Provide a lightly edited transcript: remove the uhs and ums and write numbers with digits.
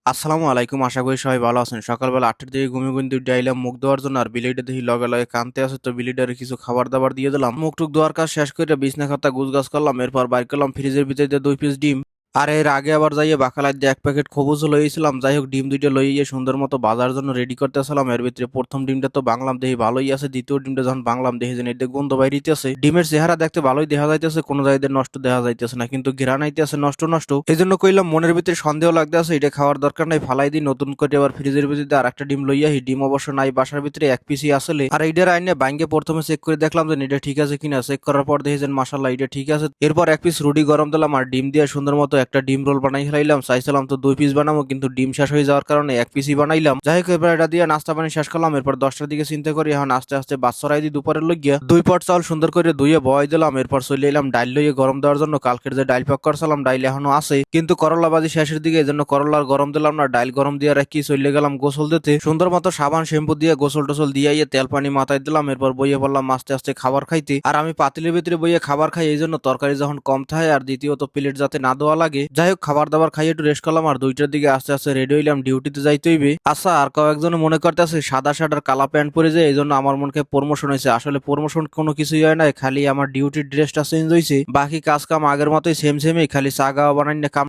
আসসালামু আলাইকুম, আশা করি সবাই ভালো আছেন। সকালবেলা ৮টার দিকে ঘুমিয়ে ঘুম দিয়ে আইলাম মুখ ধোয়ার জন্য, আর বিলিটা দেখি লগে লগে কানতে আছে, তো বিলিটারে কিছু খাবার দাবার দিয়ে দিলাম। মুখ টুক ধোয়ার কাজ শেষ করে বিছনা খাতা গুছগাছ করলাম, এরপর বাইর করলাম ফ্রিজের ভিতরে দিয়ে 2 পিস ডিম। আর এর আগে আবার যাইয়ে বাকালায় দিয়ে 1 প্যাকেট খবুজও লইয়েছিলাম। যাই হোক, ডিম দুইটা লইয়ে সুন্দর মতো বাজার জন্য রেডি করতেছিলাম। এর ভিতরে প্রথম ডিমটা তো বাংলাম, দেখি ভালোই আছে। দ্বিতীয় ডিমটা যখন বাংলাম, দেখি যে এটা গন্ধ বাইরিতেছে। ডিমের চেহারা দেখতে ভালোই দেখা যাইতেছে, কোনো জায়গায় নষ্ট দেখা যাইতেছে না, কিন্তু ঘেরান আইতেছে নষ্ট নষ্ট। এই জন্য কইলাম, মনের ভিতরে সন্দেহ লাগতে আছে, এটা খাওয়ার দরকার নাই, ফালাই দিই। নতুন করে আবার ফ্রিজের ভিতরে আর একটা ডিম লইয়াহি। ডিম অবশ্য নাই বাসার ভিতরে, 1 পিসই আসলে। আর এইটার আইনে বাইঙ্গে প্রথমে চেক করে দেখলাম যে এটা ঠিক আছে কিনা। চেক করার পর দেখি যে মাশাল্লাহ এটা ঠিক আছে। এরপর 1 পিস রুটি গরম দিলাম আর ডিম দিয়ে সুন্দর মতো একটা ডিম রোল বানাই ফেলাইলাম। চাইছিলাম তো 2 পিস বানাবো, কিন্তু ডিম শেষ হয়ে যাওয়ার কারণে 1 পিসই বানাইলাম। যাই হোক, এবার এটা দিয়ে নাস্তা পানি শেষ করলাম। এরপর 10টার দিকে চিন্তা করি এখন আস্তে আস্তে বাদ ছড়াই দিই দুপুরের লইয়া। 2 পট চাউল সুন্দর করে ধুয়ে বয় দিলাম। এরপর চলে এলাম ডাইল লইয়ে গরম দেওয়ার জন্য। কালকের যে ডাইল পাক করছিলাম, ডাইল এখনো আছে, কিন্তু করলা বাজি শেষের দিকে, এই জন্য করলা আর গরম দিলাম না। ডাইল গরম দিয়ে রাখি চলে গেলাম গোসল দিতে। সুন্দর মতো সাবান শ্যাম্পু দিয়ে গোসল টোসল দিয়ে তেল পানি মাথায় দিলাম। এরপর বইয়ে পড়লাম আস্তে আস্তে খাবার খাইতে। আর আমি পাতিলের ভিতরে বইয়ে খাবার খাই, এই জন্য তরকারি যখন কম থাকে, আর দ্বিতীয়ত প্লেট যাতে না দেওয়া লাগে। যাই হোক, খাবার দাবার খাই একটু রেস্ট করলাম, আর 2টার দিকে আস্তে আস্তে রেডি হইলাম, ডিউটিতে যাইতে হইবে। আচ্ছা, আর কয়েকজন মনে করতেছে সাদা শার্ট আর কালা প্যান্ট পরে যায়, এই জন্য আমার মনকে প্রমোশন হয়েছে। আসলে প্রমোশন কোনো কিছুই হয় না, খালি আমার ডিউটির ড্রেসটা চেঞ্জ হয়েছে। বাকি কাজ কাম আগের মতোই সেম সেমই, খালি চা গাওয়া বানাই না কাম।